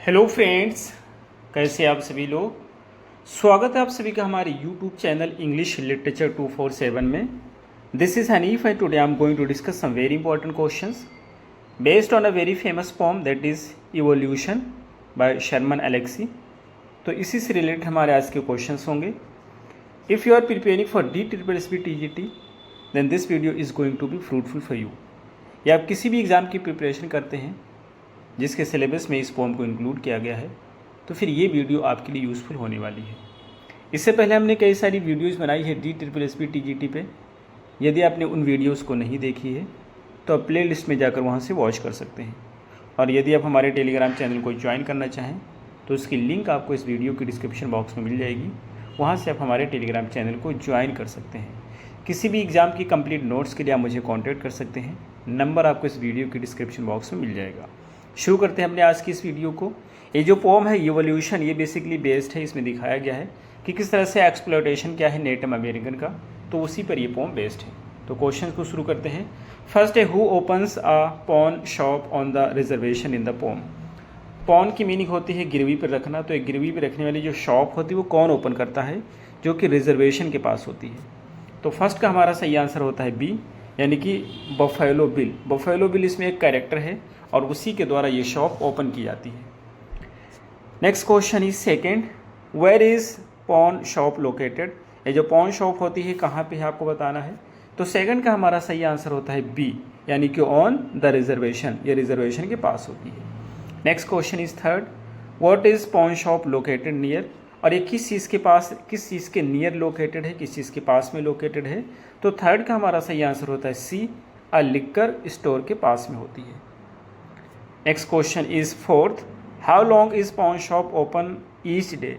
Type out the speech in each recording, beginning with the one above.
Hello friends, कैसे आप सभी लोग। स्वागत है आप सभी का हमारे यूट्यूब चैनल इंग्लिश लिटरेचर 247 में। This is Haneef and today I am going to discuss some very important questions based on a very famous poem that is Evolution by Sherman Alexie. तो इसी से रिलेटेड हमारे आज के क्वेश्चंस होंगे। If you are preparing for DSSB TGT then this video is going to be fruitful for you. या आप किसी भी एग्ज़ाम की प्रिपरेशन करते हैं जिसके सिलेबस में इस पोम को इंक्लूड किया गया है, तो फिर ये वीडियो आपके लिए यूज़फुल होने वाली है। इससे पहले हमने कई सारी वीडियोस बनाई है DSSB TGT पे। यदि आपने उन वीडियोस को नहीं देखी है तो आप प्ले लिस्ट में जाकर वहाँ से वॉच कर सकते हैं। और यदि आप हमारे टेलीग्राम चैनल को ज्वाइन करना चाहें तो उसकी लिंक आपको इस वीडियो की डिस्क्रिप्शन बॉक्स में मिल जाएगी। वहाँ से आप हमारे टेलीग्राम चैनल को ज्वाइन कर सकते हैं। किसी भी एग्ज़ाम की कंप्लीट नोट्स के लिए आप मुझे कॉन्टैक्ट कर सकते हैं। नंबर आपको इस वीडियो की डिस्क्रिप्शन बॉक्स में मिल जाएगा। शुरू करते हैं अपने आज की इस वीडियो को। ये जो पोम है इवोल्यूशन, ये बेसिकली बेस्ड है, इसमें दिखाया गया है कि किस तरह से एक्सप्लॉयटेशन क्या है नेटिव अमेरिकन का, तो उसी पर ये पोम बेस्ड है। तो क्वेश्चन को शुरू करते हैं। फर्स्ट है, who opens a pawn shop on the reservation in the poem. Pawn की मीनिंग होती है गिरवी पर रखना। तो एक गिरवी पर रखने वाली जो शॉप होती है वो कौन ओपन करता है, जो कि रिजर्वेशन के पास होती है। तो फर्स्ट का हमारा सही आंसर होता है बी, यानी कि बफेलो बिल। बफेलो बिल इसमें एक कैरेक्टर है और उसी के द्वारा ये शॉप ओपन की जाती है। Next question is second, where is pawn shop located. ये जो पॉन शॉप होती है कहाँ पे है आपको बताना है। तो सेकंड का हमारा सही आंसर होता है बी, यानी कि ऑन द रिजर्वेशन। ये रिजर्वेशन के पास होती है। Next question is third, what is pawn shop located near. और ये किस चीज़ के पास, किस चीज़ के नियर लोकेटेड है, किस चीज़ के पास में लोकेटेड है। तो थर्ड का हमारा सही आंसर होता है सी, अ लिक्कर स्टोर के पास में होती है। Next question is fourth, how long is pawn shop open each day.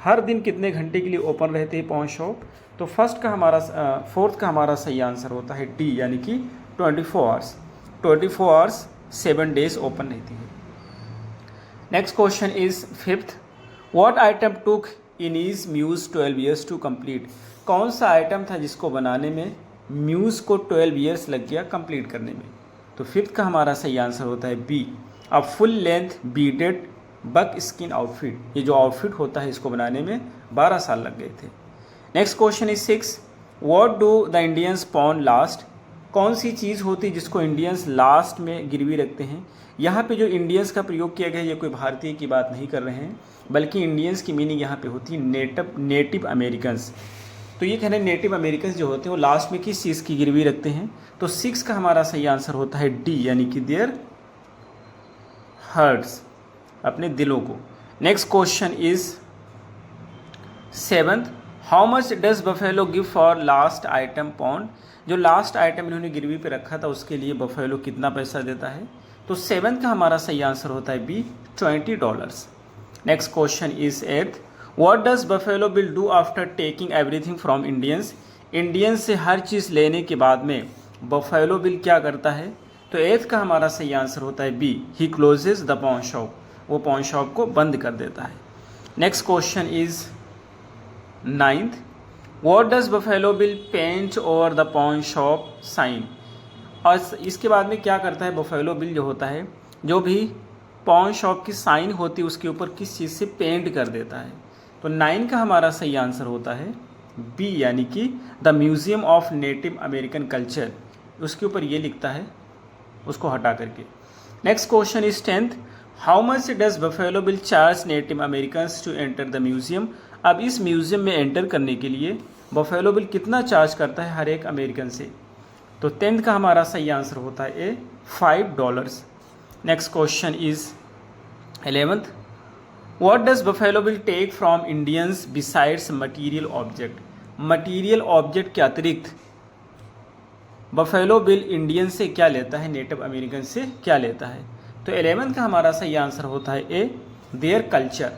हर दिन कितने घंटे के लिए ओपन रहते हैं पॉन शॉप। तो फोर्थ का हमारा सही आंसर होता है डी, यानी कि 24 आवर्स। 24 आवर्स 7 डेज ओपन रहती है। Next question is fifth, what item took Inez Muse 12 years to complete. कौन सा आइटम था जिसको बनाने में म्यूज को 12 ईयर्स लग गया कंप्लीट करने में। तो फिफ्थ का हमारा सही आंसर होता है B, a full length beaded buckskin outfit. ये जो आउटफिट होता है इसको बनाने में 12 साल लग गए थे। Next question is six, what do the Indians pawn last. कौन सी चीज़ होती है जिसको इंडियंस लास्ट में गिरवी रखते हैं। यहाँ पे जो इंडियंस का प्रयोग किया गया है ये कोई भारतीय की बात नहीं कर रहे हैं, बल्कि इंडियंस की मीनिंग यहाँ पे होती है नेटिव अमेरिकन्स। तो ये कहने नेटिव अमेरिकन्स जो होते हैं वो लास्ट में किस चीज़ की गिरवी रखते हैं। तो 6 का हमारा सही आंसर होता है डी, यानी कि देयर हर्ट्स, अपने दिलों को। Next question is seventh, how much does buffalo give for last item pond. जो लास्ट आइटम इन्होंने गिरवी पे रखा था उसके लिए बफेलो कितना पैसा देता है। तो सेवंथ का हमारा सही आंसर होता है B, $20। Next question is eighth, what does Buffalo Bill do after taking everything from Indians. Indians से हर चीज़ लेने के बाद में बफेलो बिल क्या करता है। तो एथ का हमारा सही आंसर होता है B, he closes the pawn shop. वो पॉन शॉप को बंद कर देता है। Next question is ninth, what does Buffalo Bill paint over the pawn shop sign. और इसके बाद में क्या करता है बफेलो बिल जो होता है, जो भी पॉन शॉप की साइन होती है उसके ऊपर किस चीज़ से पेंट कर देता है। तो 9 का हमारा सही आंसर होता है बी, यानी कि the museum of Native American culture. उसके ऊपर ये लिखता है, उसको हटा करके। Next question is 10th, how much does Buffalo Bill charge Native American to enter the museum. अब इस म्यूजियम में एंटर करने के लिए बफेलो बिल कितना चार्ज करता है हर एक अमेरिकन से। तो 10th का हमारा सही आंसर होता है A, $5। Next question is 11th, what does Buffalo Bill take from Indians besides material object. Material object के अतिरिक्त बफेलो बिल इंडियन से क्या लेता है, नेटिव अमेरिकन से क्या लेता है। तो 11th का हमारा सही आंसर होता है A, their culture.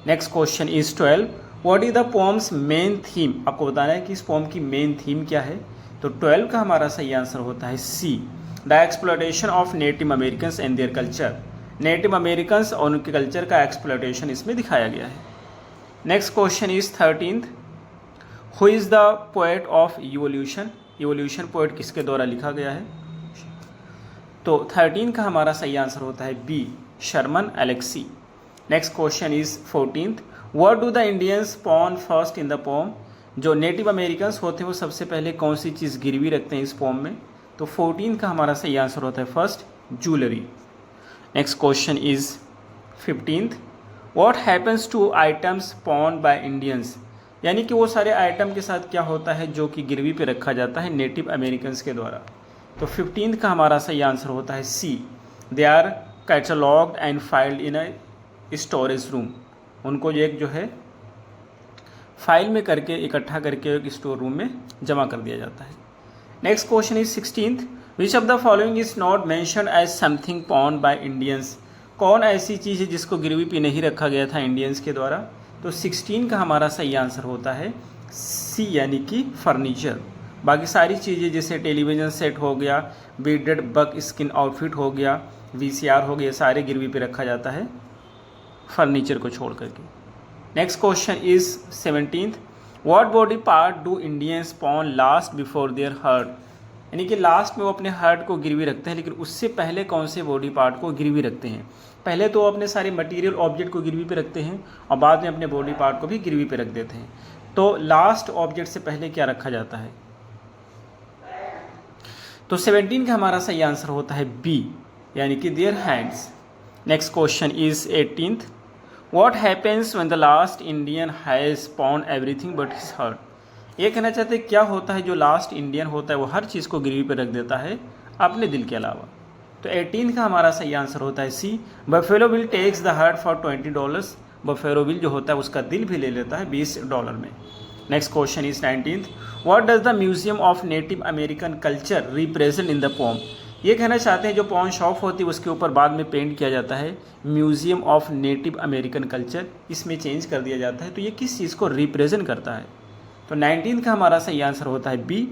Next question is 12, what is the poem's main theme. आपको बताना है कि इस पोम की मेन थीम क्या है। तो 12 का हमारा सही आंसर होता है C, the exploitation of native Americans and their culture. Native Americans और उनके कल्चर का एक्सप्लॉयटेशन इसमें दिखाया गया है। Next question is 13th, who is the poet of evolution. Evolution poet किसके द्वारा लिखा गया है। तो 13 का हमारा सही आंसर होता है B, Sherman Alexie. Next question is 14th, what do the Indians pawn first in the poem. जो नेटिव अमेरिकन्स होते हैं वो सबसे पहले कौन सी चीज़ गिरवी रखते हैं इस पोम में, तो 14 का हमारा सही आंसर होता है first jewellery. Next question is 15th, what happens to items pawn by Indians. यानी कि वो सारे आइटम के साथ क्या होता है जो कि गिरवी पे रखा जाता है नेटिव अमेरिकन्स के द्वारा। तो 15 का हमारा सही आंसर होता है C, they are catalogued and filed in a storage room. उनको एक जो है फाइल में करके इकट्ठा करके एक स्टोर रूम में जमा कर दिया जाता है। Next question is 16th, which of the following is not mentioned as something pawned by Indians. कौन ऐसी चीज़ है जिसको गिरवी पे नहीं रखा गया था इंडियंस के द्वारा, तो 16 का हमारा सही आंसर होता है सी, यानी कि फर्नीचर। बाकी सारी चीज़ें जैसे टेलीविज़न सेट हो गया, बीडेड बक स्किन आउटफिट हो गया, VCR हो गया, सारे गिरवी पे रखा जाता है फर्नीचर को छोड़ करके। Next question is 17th, what body part do Indians pawn last before their heart. यानी कि लास्ट में वो अपने हर्ट को गिरवी रखते हैं, लेकिन उससे पहले कौन से बॉडी पार्ट को गिरवी रखते हैं। पहले तो वो अपने सारे मटेरियल ऑब्जेक्ट को गिरवी पे रखते हैं और बाद में अपने बॉडी पार्ट को भी गिरवी पे रख देते हैं। तो लास्ट ऑब्जेक्ट से पहले क्या रखा जाता है, तो 17 का हमारा सही आंसर होता है बी, यानी कि their hands. Next question is 18th, what happens when the last Indian has pawn everything but his heart. ये कहना चाहते हैं क्या होता है जो लास्ट इंडियन होता है वो हर चीज़ को गिरवी पे रख देता है अपने दिल के अलावा। तो 18 का हमारा सही आंसर होता है C, Buffalo Bill takes the heart for $20। Buffalo Bill जो होता है उसका दिल भी ले लेता है $20 में। Next question is 19th, what does the museum of Native American culture represent in the pome. ये कहना चाहते हैं जो पॉन शॉप होती है उसके ऊपर बाद में पेंट किया जाता है museum of Native American culture, इसमें चेंज कर दिया जाता है, तो ये किस चीज़ को रिप्रेजेंट करता है। तो 19 का हमारा सही आंसर होता है B,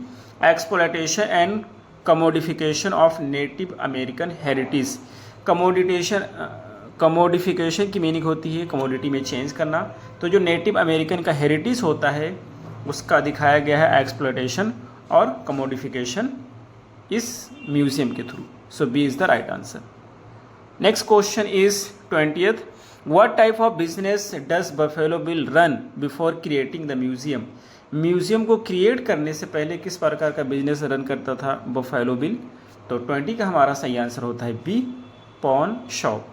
exploitation and commodification of Native American heritage. Commodification की मीनिंग होती है कमोडिटी में चेंज करना, तो जो नेटिव अमेरिकन का हेरिटेज होता है उसका दिखाया गया है एक्सप्लॉयटेशन और कमोडिफिकेशन इस म्यूजियम के थ्रू। So B is the right answer. Next question is 20th, what type of business does Buffalo Bill run before creating the museum. Museum को क्रिएट करने से पहले किस प्रकार का बिजनेस रन करता था बफेलो बिल, तो 20 का हमारा सही आंसर होता है B, pawn shop.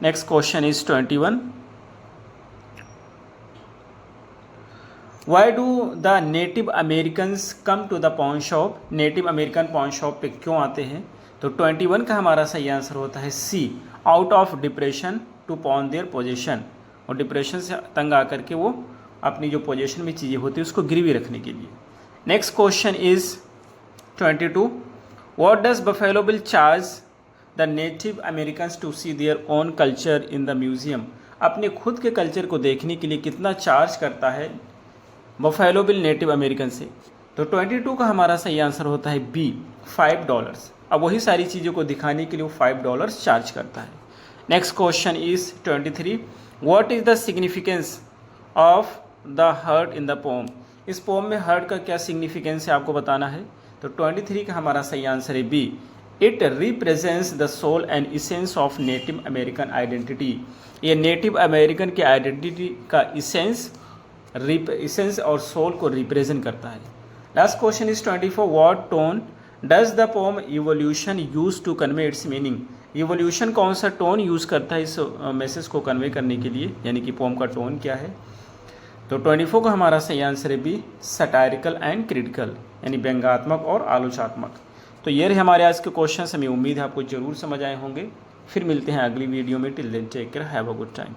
Next question is 21, why do the Native Americans come to the pawn shop. Native American pawn shop पे क्यों आते हैं, तो 21 का हमारा सही आंसर होता है C, out of depression to pawn their position. और डिप्रेशन से तंग आकर के वो अपनी जो पोजीशन में चीज़ें होती है उसको गिरवी रखने के लिए। Next question is 22, what does Buffalo Bill charge the Native Americans to see their own culture in the museum. अपने खुद के कल्चर को देखने के लिए कितना चार्ज करता है बफेलो बिल नेटिव अमेरिकन से, तो 22 का हमारा सही आंसर होता है बी, $5। अब वही सारी चीज़ों को दिखाने के लिए वो $5 चार्ज करता है। Next question is 23, what is the significance of the heart in the poem. इस पोम में हर्ट का क्या सिग्निफिकेंस है आपको बताना है, तो 23 का हमारा सही आंसर है B, it represents the soul and essence of Native American identity. ये नेटिव अमेरिकन के आइडेंटिटी का इसेंस और सोल को रिप्रेजेंट करता है। Last question is 24, what tone does the poem Evolution use to convey its meaning. Evolution कौन सा tone use करता है इस मैसेज को कन्वे करने के लिए, यानी कि पोम का टोन क्या है, तो 24 का हमारा सही आंसर है बी, सटायरिकल एंड क्रिटिकल, यानी व्यंग्यात्मक और आलोचनात्मक। तो ये रहे हमारे आज के क्वेश्चन, हमें उम्मीद है आपको जरूर समझ आए होंगे। फिर मिलते हैं अगली वीडियो में, till then take care, have a good time.